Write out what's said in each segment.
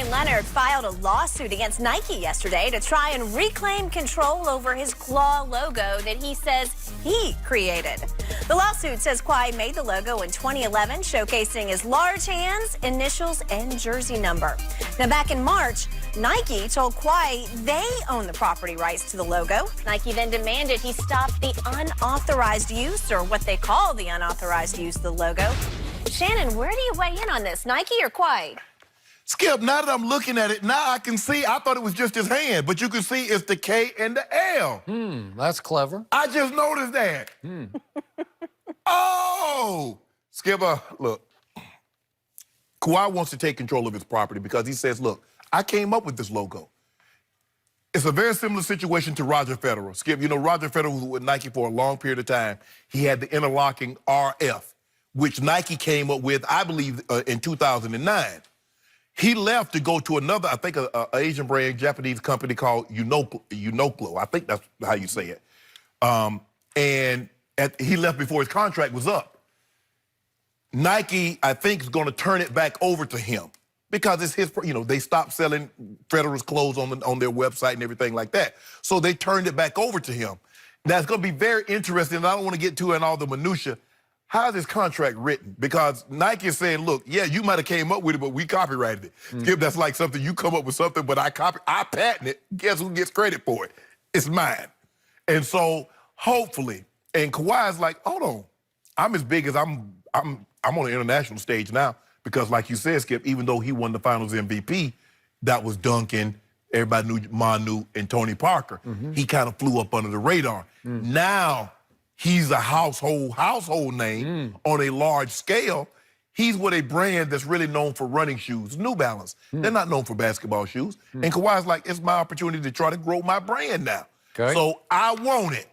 Kawhi Leonard filed a lawsuit against Nike yesterday to try and reclaim control over his claw logo that he says he created. The lawsuit says Kawhi made the logo in 2011, showcasing his large hands, initials, and jersey number. Now, back in March, Nike told Kawhi they own the property rights to the logo. Nike then demanded he stop the unauthorized use, or what they call the unauthorized use, of the logo. Shannon, where do you weigh in on this, Nike or Kawhi? Skip, now that I'm looking at it, now I can see, I thought it was just his hand, but you can see it's the K and the L. That's clever. I just noticed that. Oh! Skipper, look, Kawhi wants to take control of his property because he says, look, I came up with this logo. It's a very similar situation to Roger Federer. Skip, you know, Roger Federer was with Nike for a long period of time. He had the interlocking RF, which Nike came up with, I believe, in 2009. He left to go to another, I think, a Asian brand, Japanese company called Uniqlo. I think that's how you say it. He left before his contract was up. Nike, I think, is going to turn it back over to him because it's his, you know, they stopped selling Federer's clothes on their website and everything like that. So they turned it back over to him. Now, it's going to be very interesting, and I don't want to get to it in all the minutia. How's this contract written? Because Nike is saying, look, yeah, you might have came up with it, but we copyrighted it. Skip, that's like something, you come up with something, but I patent it. Guess who gets credit for it? It's mine. And so, hopefully, and Kawhi's like, hold on, I'm as big as I'm on the international stage now, because like you said, Skip, even though he won the Finals MVP, that was Duncan, everybody knew Manu and Tony Parker. He kind of flew up under the radar. Now, he's a household name on a large scale. He's with a brand that's really known for running shoes, New Balance. They're not known for basketball shoes. And Kawhi's like, it's my opportunity to try to grow my brand now. Okay. So I want it.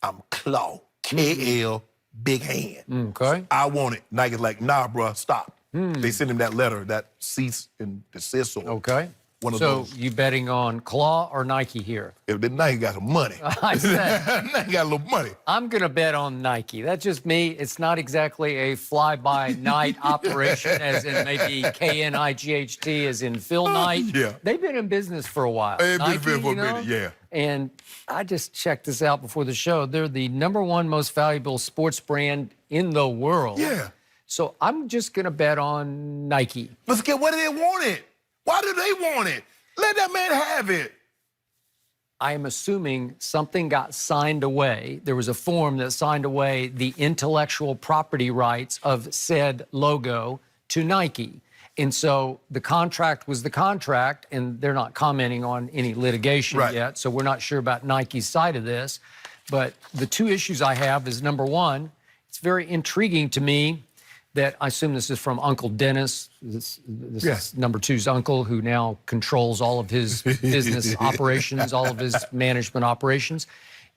I'm Claw, K-L, big hand. Okay. I want it. Nike's like, nah, bruh, stop. They sent him that letter, that cease and desist. Okay. One of so those. you betting on Claw or Nike here? If Nike got some money. I said, Nike got a little money. I'm going to bet on Nike. That's just me. It's not exactly a fly-by-night operation, as in maybe K-N-I-G-H-T, as in Phil Knight. Yeah. They've been in business for a while. They've been Nike, for a minute, yeah. And I just checked this out before the show. They're the #1 most valuable sports brand in the world. Yeah. So I'm just going to bet on Nike. But Skip, why do they want it? Why do they want it? Let that man have it. I am assuming something got signed away. There was a form that signed away the intellectual property rights of said logo to Nike. And so the contract was the contract, and they're not commenting on any litigation yet, so we're not sure about Nike's side of this. But the two issues I have is, number one, it's very intriguing to me that, I assume this is from Uncle Dennis, this is number two's uncle, who now controls all of his business operations, all of his management operations.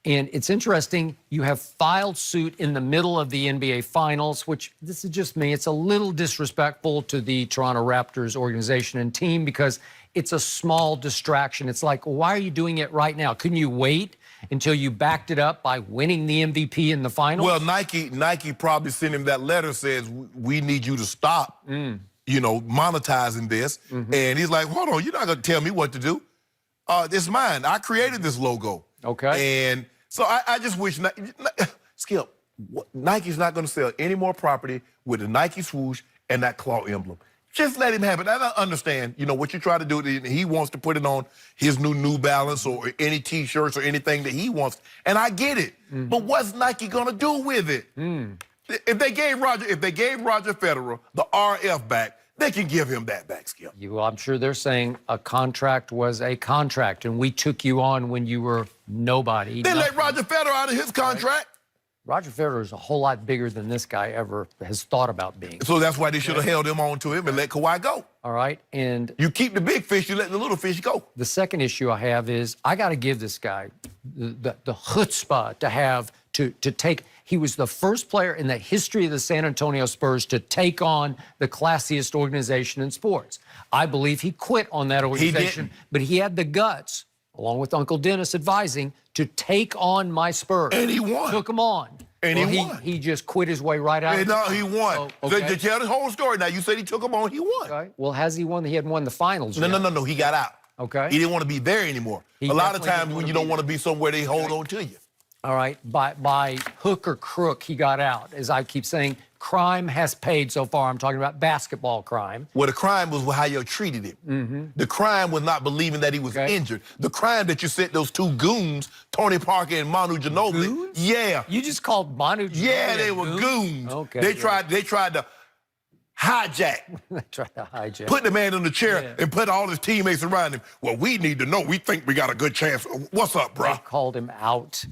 And it's interesting, you have filed suit in the middle of the NBA Finals, which, this is just me, it's a little disrespectful to the Toronto Raptors organization and team because it's a small distraction. It's like, why are you doing it right now? Couldn't you wait until you backed it up by winning the MVP in the finals? Well, Nike probably sent him that letter, says, we need you to stop, you know, monetizing this. And he's like, hold on, you're not going to tell me what to do. It's mine. I created this logo. Okay. And so I just wish, Skip, Nike's not going to sell any more property with the Nike swoosh and that claw emblem. Just let him have it. I don't understand, you know, what you try to do. He wants to put it on his New Balance or any T-shirts or anything that he wants. And I get it. But what's Nike going to do with it? If they gave Roger Federer the RF back, they can give him that back, Skip. Well, I'm sure they're saying a contract was a contract, and we took you on when you were nobody. They let Roger Federer out of his contract. Roger Federer is a whole lot bigger than this guy ever has thought about being. So that's why they should have held him on to him and let Kawhi go. All right, and you keep the big fish, you let the little fish go. The second issue I have is I got to give this guy the chutzpah to have to take. He was the first player in the history of the San Antonio Spurs to take on the classiest organization in sports. I believe he quit on that organization, but he had the guts, along with Uncle Dennis advising, to take on my Spurs. And he won. Took him on. And Well, he won. He just quit his way right out. And no, he won. Oh, okay. To tell the whole story now, you said he took him on, he won. Okay. Well, has he won? He hadn't won the finals yet. No, he got out. Okay. He didn't want to be there anymore. He a lot of definitely times didn't when wanna you be don't want to there. be somewhere, they hold on to you. All right. By hook or crook, he got out. As I keep saying, crime has paid so far. I'm talking about basketball crime. Well, the crime was how you treated him. Mm-hmm. The crime was not believing that he was injured. The crime that you sent those two goons, Tony Parker and Manu Ginobili. Goons? Yeah. You just called Manu Ginobili Yeah, they a were goon? goons. Okay. They tried to hijack, They tried to hijack. put the man in the chair and put all his teammates around him. Well, we need to know. We think we got a good chance. What's up, bro? They called him out.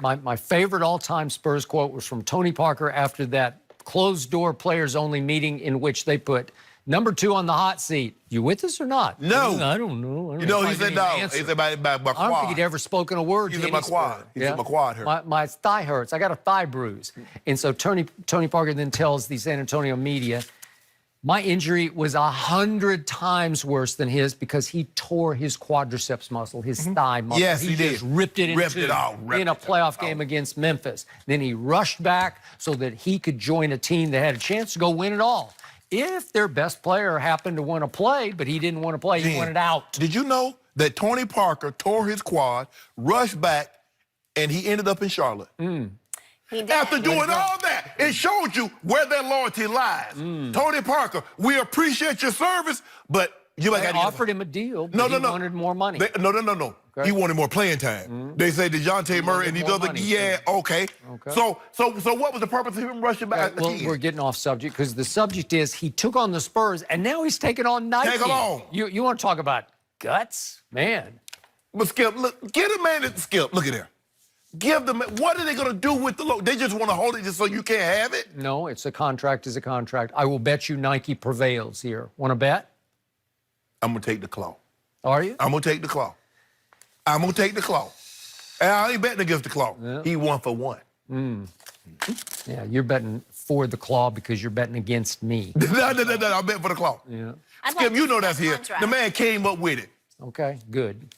My favorite all-time Spurs quote was from Tony Parker after that closed-door players-only meeting in which they put number 2 on the hot seat. You with us or not? No. I don't know. You know, he said no. He said by I don't think he'd ever spoken a word He to said any my quad. Spur. He said my quad hurt. My thigh hurts. I got a thigh bruise. And so Tony Parker then tells the San Antonio media, my injury was 100 times worse than his because he tore his quadriceps muscle, his thigh muscle. Yes, he did. Just ripped it in Ripped two it out, ripped in a it playoff out. game against Memphis. Then he rushed back so that he could join a team that had a chance to go win it all. If their best player happened to want to play, but he didn't want to play, he wanted out. Did you know that Tony Parker tore his quad, rushed back, and he ended up in Charlotte? He did. After doing all that, it showed you where their loyalty lies. Tony Parker, we appreciate your service, but you They offered him a deal, but he wanted more money. No. Okay. He wanted more playing time. They say DeJounte Murray and these more other, money. okay. So what was the purpose of him rushing back? Well, we're getting off subject because the subject is he took on the Spurs and now he's taking on Nike. Take along. You want to talk about guts? Man. But Skip, look, get a man at Skip. Look at there. Give them. What are they going to do with the logo? They just want to hold it just so you can't have it? No, it's a contract is a contract. I will bet you Nike prevails here. Want to bet? I'm going to take the claw. Are you? I'm going to take the claw. I'm going to take the claw. And I ain't betting against the claw. Yeah. He 1 for 1. Yeah, you're betting for the claw because you're betting against me. No, I'm betting for the claw. Yeah. Skip, you know that's here. contract. The man came up with it. Okay, good.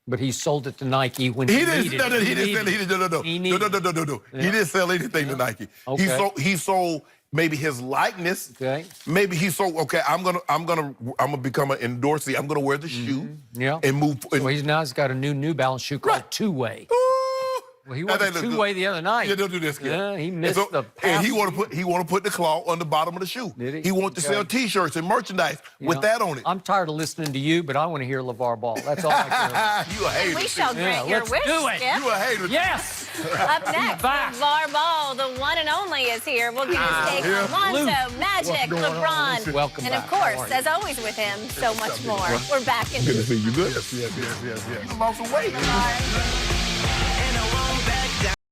But he sold it to Nike when He he didn't. needed No, it. he didn't sell. He didn't. No. He No. needed He didn't sell anything to Nike. Okay. He sold maybe his likeness. Okay. Maybe he sold. Okay, I'm gonna become an endorsee. I'm gonna wear the shoe. Yeah. And move. So he's got a new Balance shoe called Right. Two-Way. Ooh. Well, he That went thing look Two-Way good. the other night. Yeah, don't do this, Skip. Yeah, he missed the And he pass. want to put the claw on the bottom of the shoe. Did he? want to Okay. sell T-shirts and merchandise You with know, that on it. I'm tired of listening to you, but I want to hear LeVar Ball. That's all I care about. You a hater. We shall grant your let's wish, do it. Skip. You a hater. Yes! Up next, back. LeVar Ball, the one and only, is here. We'll get his take on Lonzo, Luke, Magic, going on? LeBron, Welcome and of back. How are course, you? as always with him, so much more. We're back in Good to see you. Good. Yes. You lost some weight.